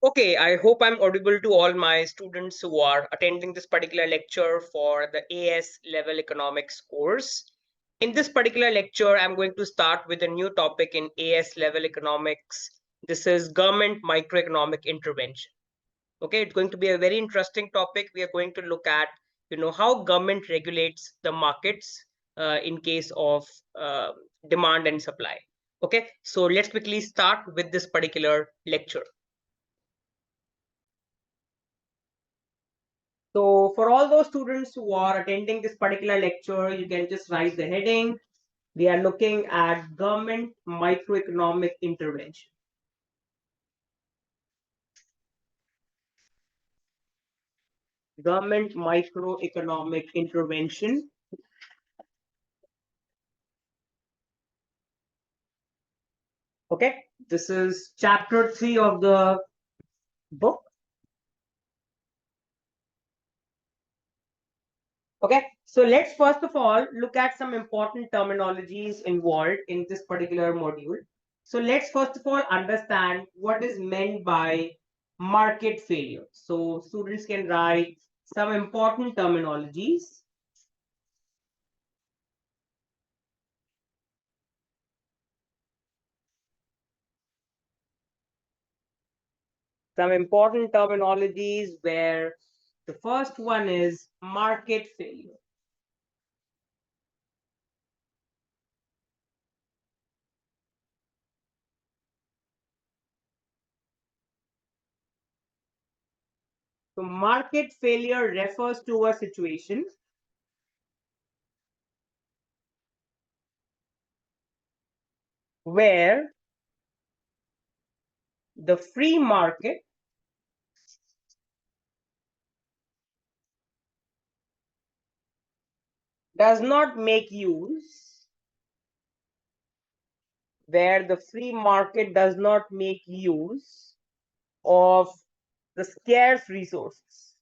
Okay, I hope I'm audible to all my students who are attending this particular lecture for the AS level economics course. In this particular lecture, I'm going to start with a new topic in AS level economics. This is government microeconomic intervention. Okay, it's going to be a very interesting topic. We are going to look at, how government regulates the markets in case of demand and supply. Okay, so let's quickly start with this particular lecture. So for all those students who are attending this particular lecture, you can just write the heading. We are looking at government microeconomic intervention. Government microeconomic intervention. Okay, this is chapter 3 of the book. Okay, so let's first of all look at some important terminologies involved in this particular module. So let's first of all understand what is meant by market failure. So students can write some important terminologies. Some important terminologies where the first one is market failure. So market failure refers to a situation where the free market does not make use, where the free market does not make use of the scarce resources.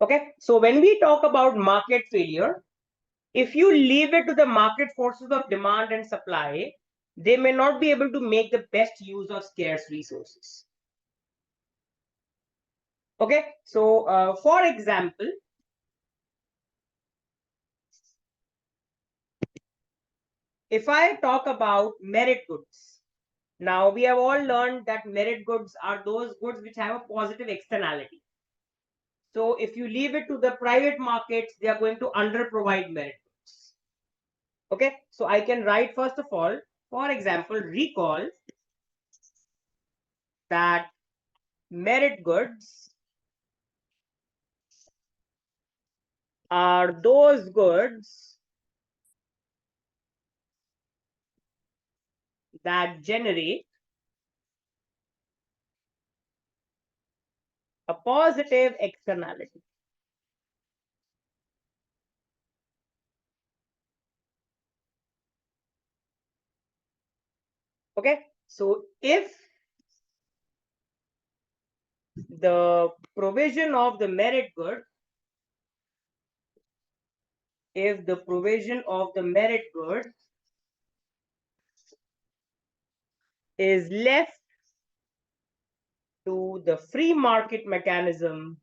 Okay, so when we talk about market failure, if you leave it to the market forces of demand and supply, they may not be able to make the best use of scarce resources. Okay, so for example, if I talk about merit goods, now we have all learned that merit goods are those goods which have a positive externality. So if you leave it to the private markets, they are going to under provide merit goods. Okay, so I can write first of all, for example, recall that merit goods are those goods that generate a positive externality. Okay, so if the provision of the merit good, if the provision of the merit good is left to the free market mechanism,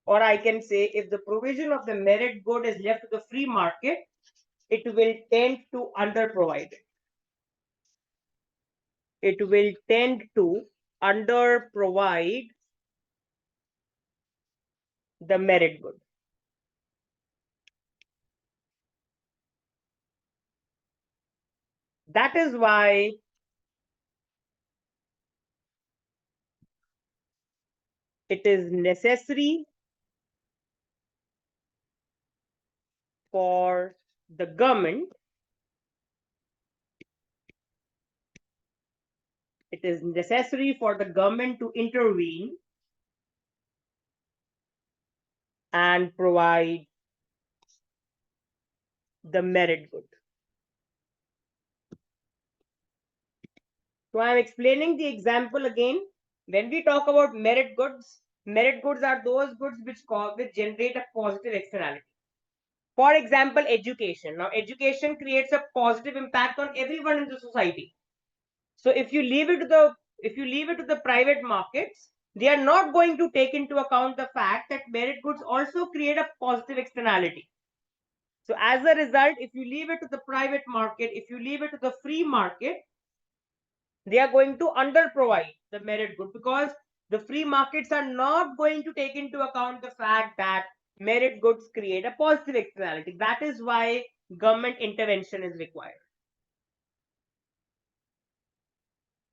or I can say if the provision of the merit good is left to the free market, it will tend to under provide it. It will tend to under provide the merit good. That is why it is necessary for the government, it is necessary for the government to intervene and provide the merit good. So I am explaining the example again. When we talk about merit goods are those goods which generate a positive externality. For example, education. Now, education creates a positive impact on everyone in the society. So if you leave it to the private markets, they are not going to take into account the fact that merit goods also create a positive externality. So as a result, if you leave it to the private market, if you leave it to the free market, they are going to under provide the merit good, because the free markets are not going to take into account the fact that merit goods create a positive externality. That is why government intervention is required.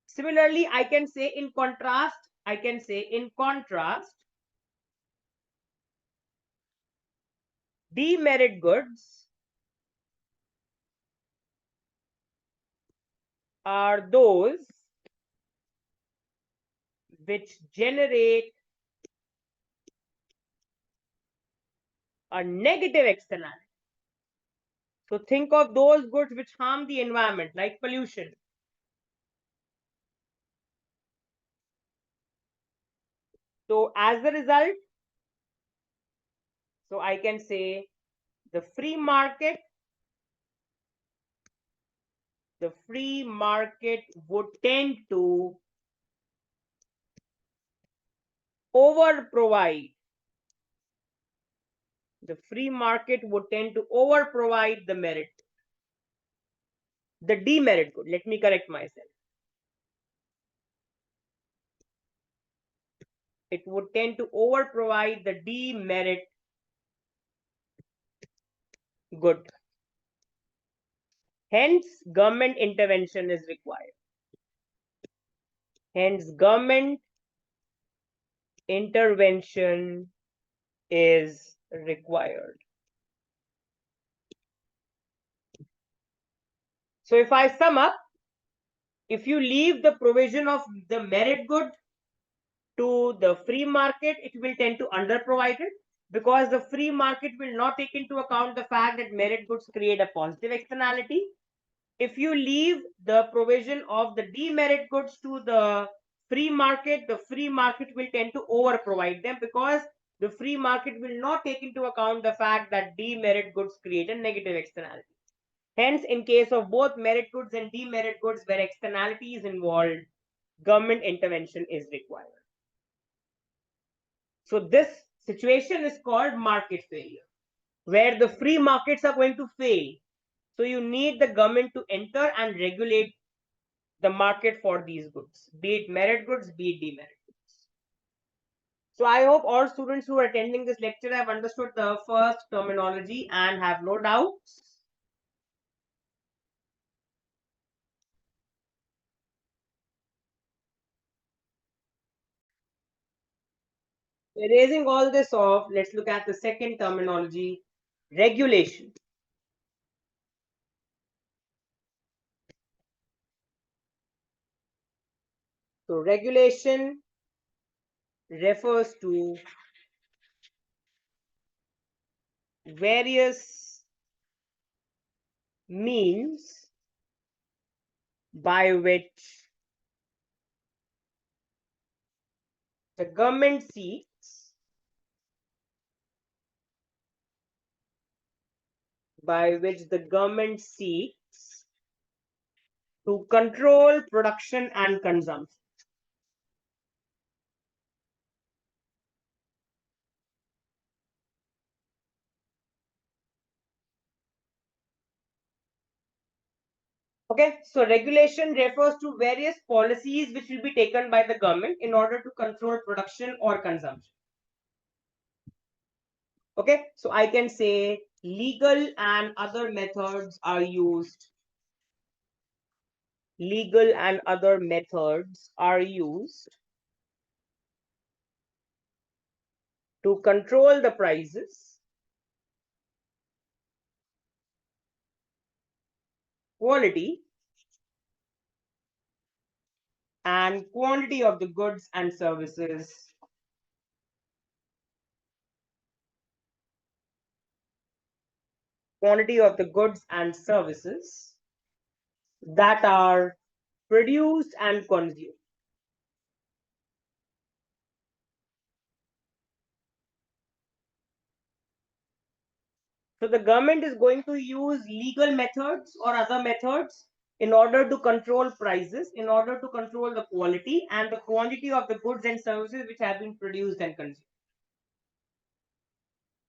Similarly, I can say in contrast, demerit goods are those which generate a negative externality. So think of those goods which harm the environment, like pollution. So as a result, so I can say the free market would tend to over provide. The free market would tend to over provide the demerit good. Let me correct myself. It would tend to over provide the demerit good. Hence, government intervention is required. Hence, government intervention is required. So if I sum up, if you leave the provision of the merit good to the free market, it will tend to underprovide it, because the free market will not take into account the fact that merit goods create a positive externality. If you leave the provision of the demerit goods to the free market will tend to over provide them, because the free market will not take into account the fact that demerit goods create a negative externality. Hence, in case of both merit goods and demerit goods where externality is involved, government intervention is required. So this situation is called market failure, where the free markets are going to fail. So you need the government to enter and regulate the market for these goods, be it merit goods, be it demerit goods. So I hope all students who are attending this lecture have understood the first terminology and have no doubts. Erasing all this off, let's look at the second terminology, regulation. So regulation refers to various means by which the government seeks to control production and consumption. Okay, so regulation refers to various policies which will be taken by the government in order to control production or consumption. Okay, so I can say legal and other methods are used. Legal and other methods are used to control the prices, quality, and quantity of the goods and services that are produced and consumed. So the government is going to use legal methods or other methods in order to control prices, in order to control the quality and the quantity of the goods and services which have been produced and consumed.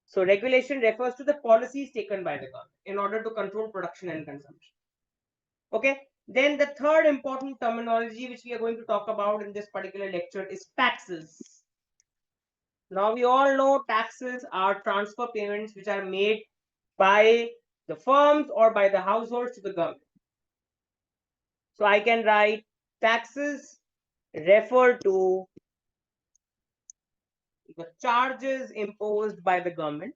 So regulation refers to the policies taken by the government in order to control production and consumption. Okay. Then the third important terminology which we are going to talk about in this particular lecture is taxes. Now we all know taxes are transfer payments which are made by the firms or by the households to the government. So I can write taxes refer to the charges imposed by the government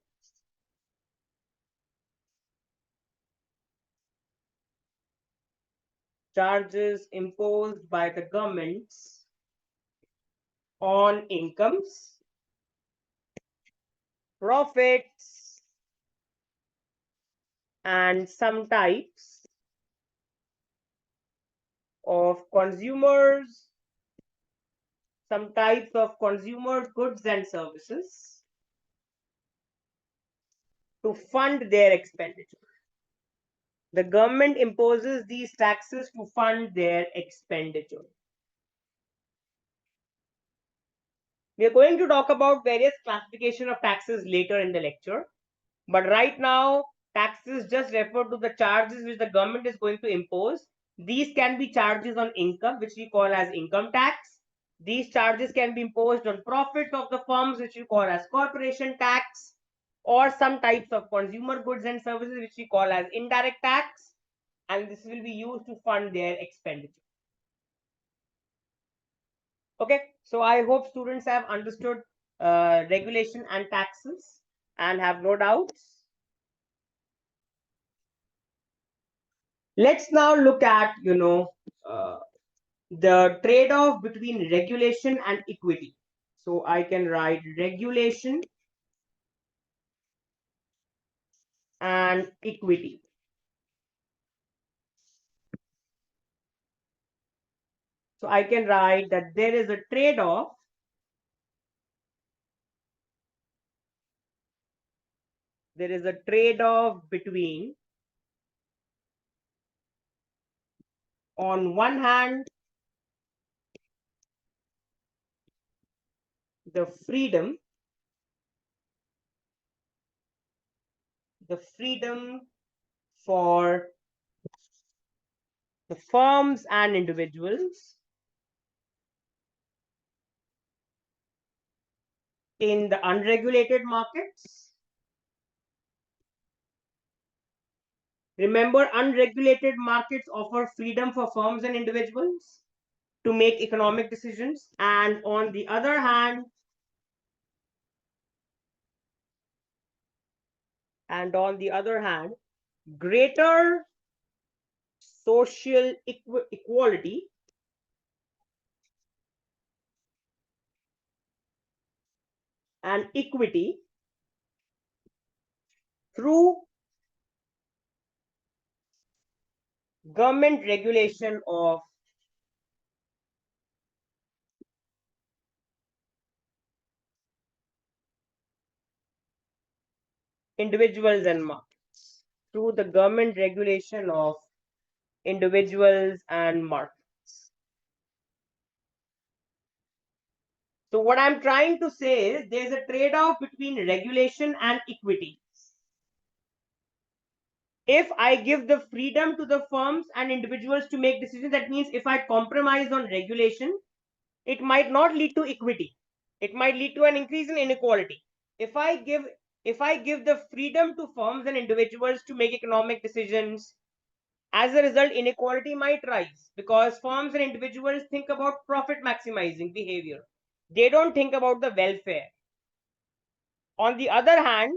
on incomes, profits, and some types of consumers, some types of consumer goods and services to fund their expenditure. The government imposes these taxes to fund their expenditure. We are going to talk about various classification of taxes later in the lecture. But right now, taxes just refer to the charges which the government is going to impose. These can be charges on income, which we call as income tax. These charges can be imposed on profits of the firms, which we call as corporation tax, or some types of consumer goods and services, which we call as indirect tax. And this will be used to fund their expenditure. Okay, so I hope students have understood regulation and taxes and have no doubts. Let's now look at, the trade-off between regulation and equity. So I can write regulation and equity. So I can write that there is a trade-off between, on one hand, the freedom for the firms and individuals in the unregulated markets. Remember, unregulated markets offer freedom for firms and individuals to make economic decisions. And on the other hand, greater social equality and equity through government regulation of individuals and markets. Through the government regulation of individuals and markets. So what I'm trying to say is there's a trade-off between regulation and equity. If I give the freedom to the firms and individuals to make decisions, that means if I compromise on regulation, it might not lead to equity. It might lead to an increase in inequality. If I give the freedom to firms and individuals to make economic decisions, as a result, inequality might rise because firms and individuals think about profit maximizing behavior. They don't think about the welfare. On the other hand,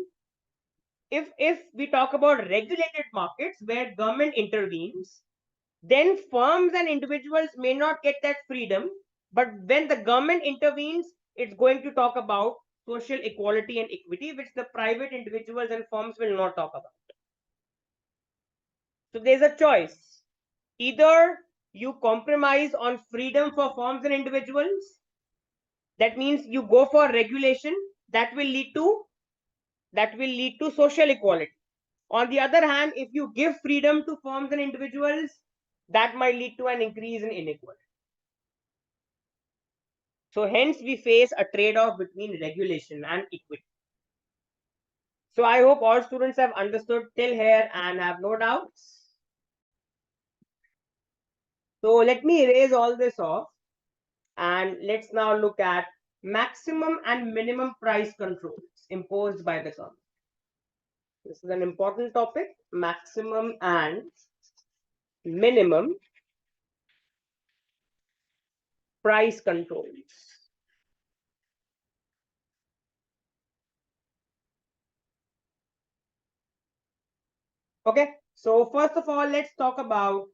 if we talk about regulated markets where government intervenes, then firms and individuals may not get that freedom. But when the government intervenes, it's going to talk about social equality and equity, which the private individuals and firms will not talk about. So there's a choice. Either you compromise on freedom for firms and individuals, that means you go for regulation that will lead to social equality. On the other hand, if you give freedom to firms and individuals, that might lead to an increase in inequality. So hence we face a trade-off between regulation and equity. So I hope all students have understood till here and have no doubts. So let me erase all this off and let's now look at maximum and minimum price controls imposed by the government. This is an important topic, maximum and minimum price controls. Okay, so first of all, let's talk about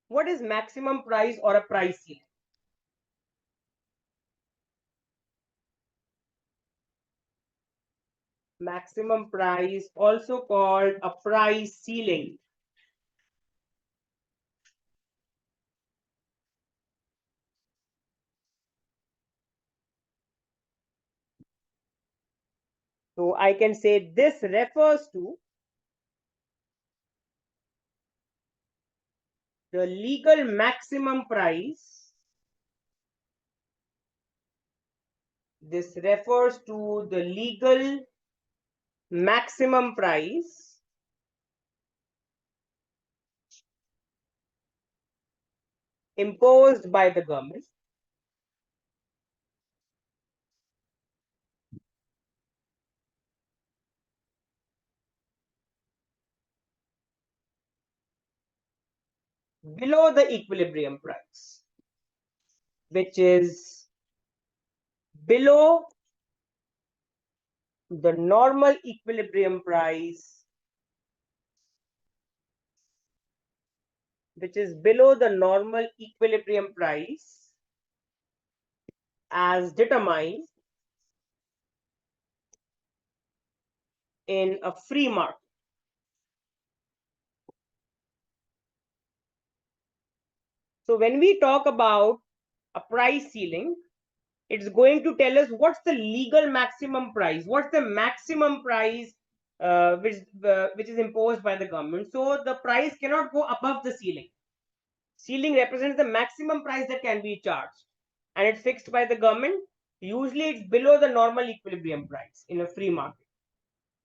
what is maximum price or a price ceiling. Maximum price, also called a price ceiling. So I can say this refers to the legal maximum price. This refers to the legal maximum price imposed by the government below the equilibrium price, which is below the normal equilibrium price, which is below the normal equilibrium price as determined in a free market. So when we talk about a price ceiling, it's going to tell us what's the legal maximum price, what's the maximum price which is imposed by the government. So the price cannot go above the ceiling. Ceiling represents the maximum price that can be charged, and it's fixed by the government. Usually it's below the normal equilibrium price in a free market.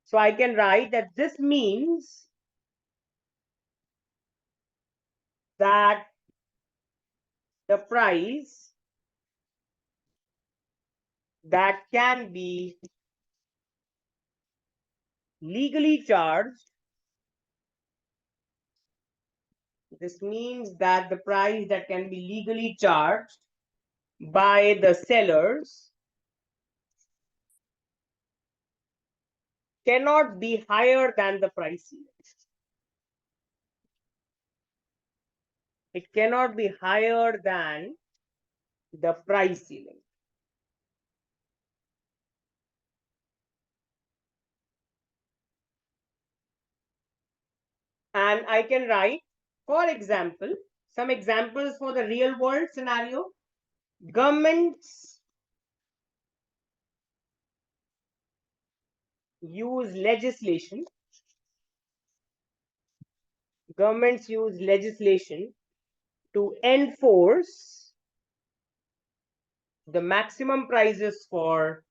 So I can write that this means that the price that can be legally charged, this means that the price that can be legally charged by the sellers cannot be higher than the price ceiling. It cannot be higher than the price ceiling. And I can write, for example, some examples for the real world scenario. Governments use legislation. Governments use legislation to enforce the maximum prices for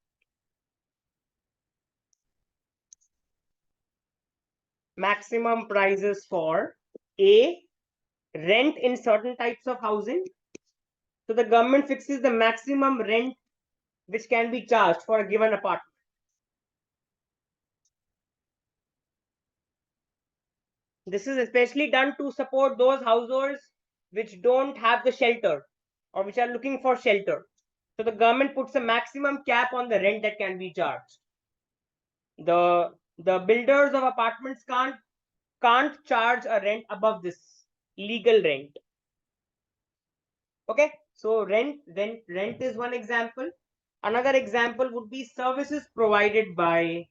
A, rent in certain types of housing. So the government fixes the maximum rent which can be charged for a given apartment. This is especially done to support those households which don't have the shelter or which are looking for shelter. So the government puts a maximum cap on the rent that can be charged. The builders of apartments can't charge a rent above this legal rent. Okay, so rent is one example. Another example would be services provided by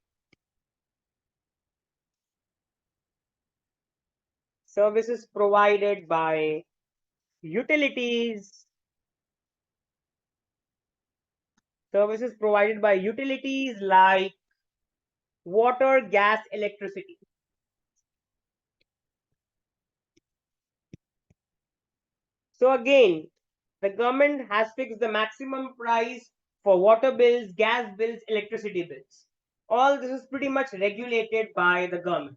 utilities, services provided by utilities like water, gas, electricity. So again, the government has fixed the maximum price for water bills, gas bills, electricity bills. All this is pretty much regulated by the government.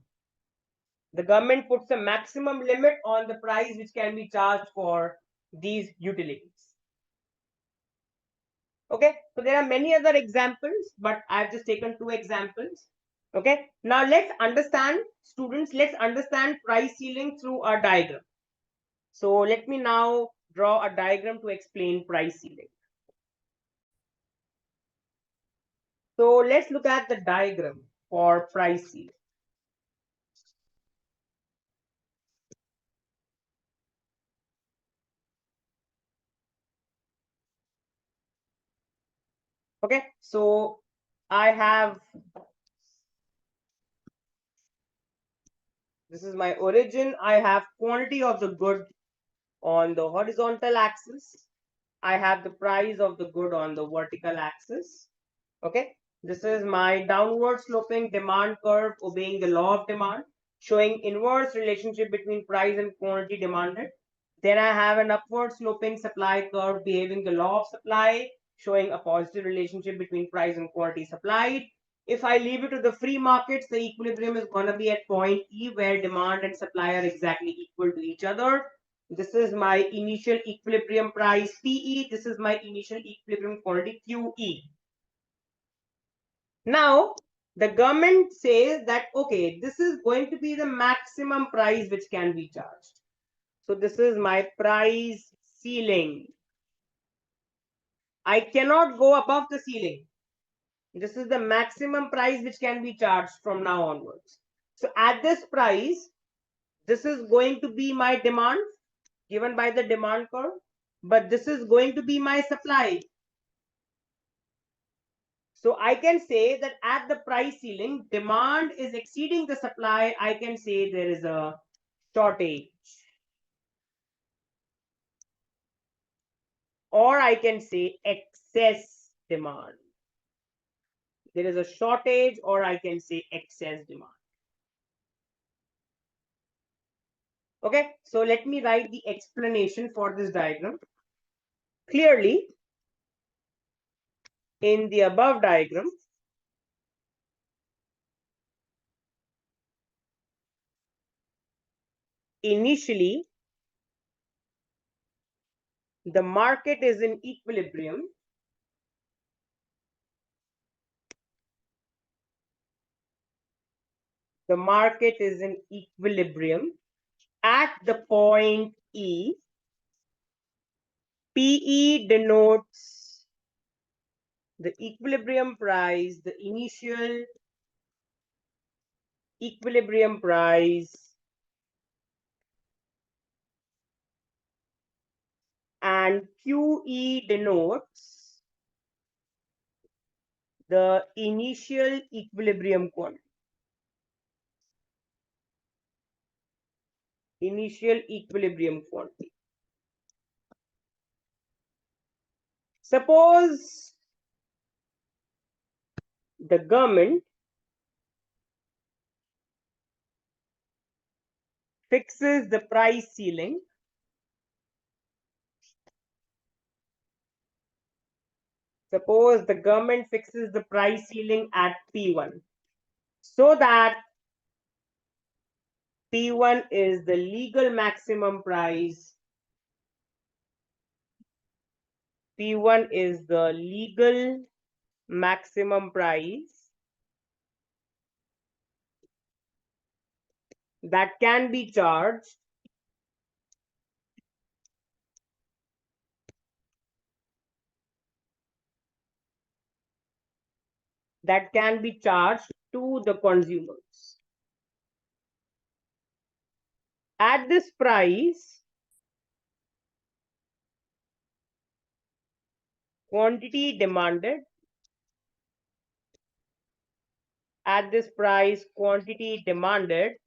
The government puts a maximum limit on the price which can be charged for these utilities. Okay, so there are many other examples, but I've just taken two examples. Okay, now let's understand, students, let's understand price ceiling through a diagram. So let me now draw a diagram to explain price ceiling. So let's look at the diagram for price ceiling. Okay, so I have, this is my origin. I have quantity of the good on the horizontal axis. I have the price of the good on the vertical axis. Okay, this is my downward sloping demand curve obeying the law of demand, showing inverse relationship between price and quantity demanded. Then I have an upward sloping supply curve behaving the law of supply, showing a positive relationship between price and quantity supplied. If I leave it to the free markets, the equilibrium is going to be at point E, where demand and supply are exactly equal to each other. This is my initial equilibrium price PE. This is my initial equilibrium quantity QE. Now, the government says that, okay, this is going to be the maximum price which can be charged. So this is my price ceiling. I cannot go above the ceiling. This is the maximum price which can be charged from now onwards. So at this price, this is going to be my demand given by the demand curve, but this is going to be my supply. So I can say that at the price ceiling, demand is exceeding the supply. I can say there is a shortage. Or I can say excess demand. There is a shortage, or I can say excess demand. Okay, so let me write the explanation for this diagram. Clearly, in the above diagram, initially, the market is in equilibrium. The market is in equilibrium at the point E. PE denotes the equilibrium price, the initial equilibrium price, and QE denotes the initial equilibrium quantity. Initial equilibrium quantity. Suppose the government fixes the price ceiling. Suppose the government fixes the price ceiling at P1 so that P1 is the legal maximum price. P1 is the legal maximum price that can be charged to the consumers. At this price, quantity demanded. At this price, quantity demanded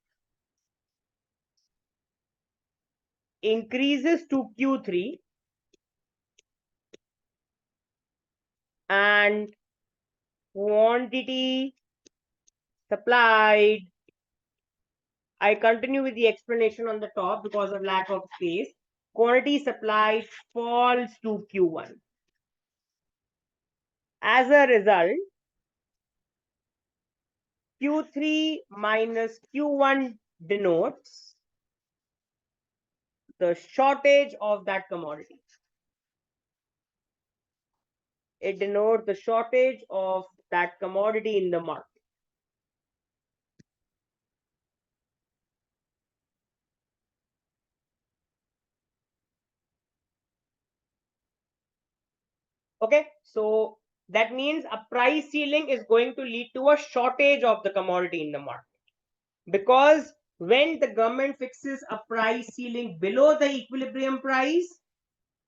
increases to Q3 and quantity supplied. I continue with the explanation on the top because of lack of space. Quantity supplied falls to Q1. As a result, Q3 minus Q1 denotes the shortage of that commodity. It denotes the shortage of that commodity in the market. Okay, so that means a price ceiling is going to lead to a shortage of the commodity in the market. Because when the government fixes a price ceiling below the equilibrium price,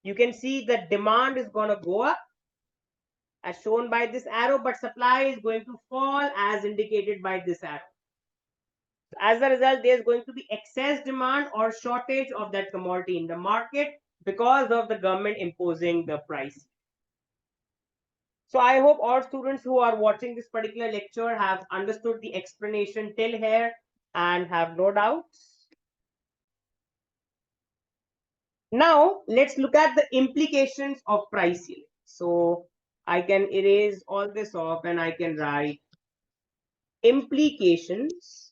you can see the demand is going to go up as shown by this arrow, but supply is going to fall as indicated by this arrow. As a result, there's going to be excess demand or shortage of that commodity in the market because of the government imposing the price. So I hope all students who are watching this particular lecture have understood the explanation till here and have no doubts. Now let's look at the implications of price ceiling. So I can erase all this off and I can write implications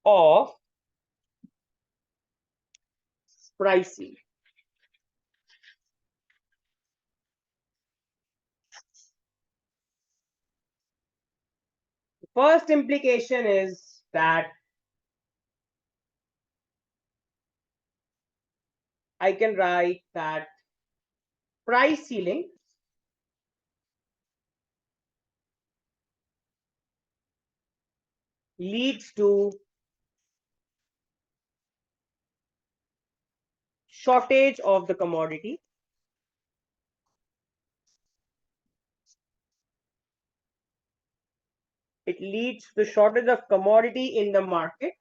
of price ceiling. The first implication is that I can write that price ceiling leads to shortage of the commodity. It leads to shortage of commodity in the market.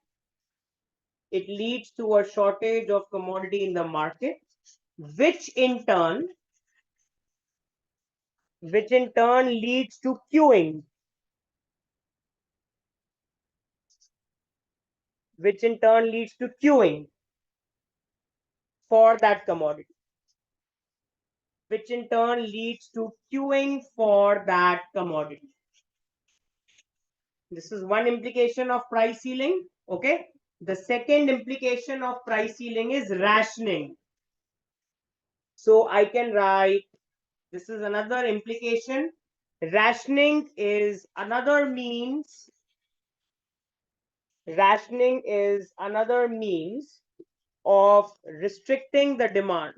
It leads to a shortage of commodity in the market, which in turn leads to queuing, for that commodity, which in turn leads to queuing for that commodity. This is one implication of price ceiling. Okay. The second implication of price ceiling is rationing. So I can write, this is another implication. Rationing is another means of restricting the demand.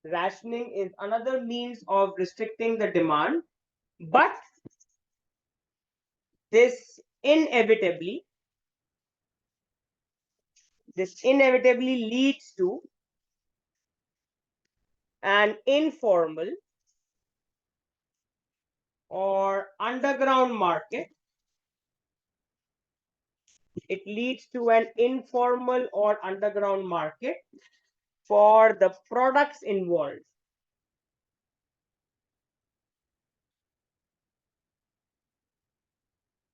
Rationing is another means of restricting the demand, but this inevitably leads to an informal or underground market. It leads to an informal or underground market for the products involved.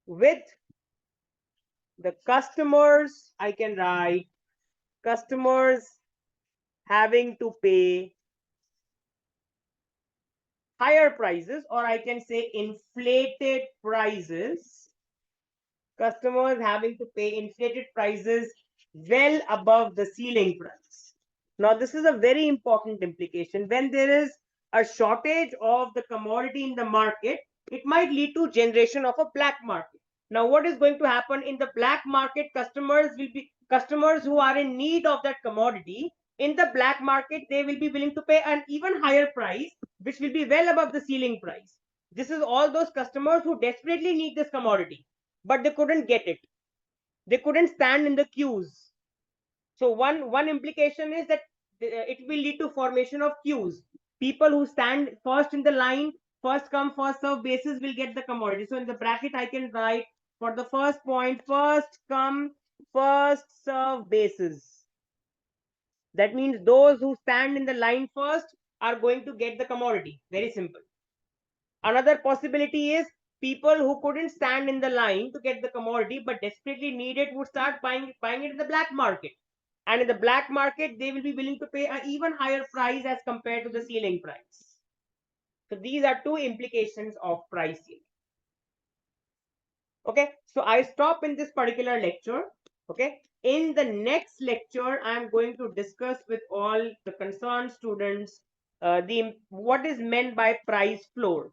With the customers, I can write customers having to pay higher prices, or I can say inflated prices. Customers having to pay inflated prices well above the ceiling price. Now, this is a very important implication. When there is a shortage of the commodity in the market, it might lead to generation of a black market. Now, what is going to happen in the black market? Customers who are in need of that commodity in the black market, they will be willing to pay an even higher price, which will be well above the ceiling price. This is all those customers who desperately need this commodity, but they couldn't get it. They couldn't stand in the queues. So one implication is that it will lead to formation of queues. People who stand first in the line, first come, first serve basis will get the commodity. So in the bracket, I can write for the first point, first come, first serve basis. That means those who stand in the line first are going to get the commodity. Very simple. Another possibility is people who couldn't stand in the line to get the commodity but desperately need it would start buying it in the black market. And in the black market, they will be willing to pay an even higher price as compared to the ceiling price. So these are two implications of price ceiling. Okay, so I stop in this particular lecture. Okay, in the next lecture, I'm going to discuss with all the concerned students the what is meant by price floor.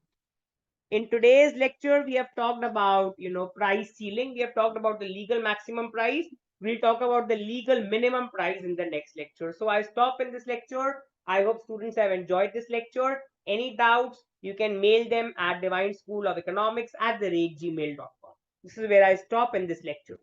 In today's lecture, we have talked about price ceiling. We have talked about the legal maximum price. We'll talk about the legal minimum price in the next lecture. So I stop in this lecture. I hope students have enjoyed this lecture. Any doubts, you can mail them at divineschoolofeconomics@gmail.com. This is where I stop in this lecture.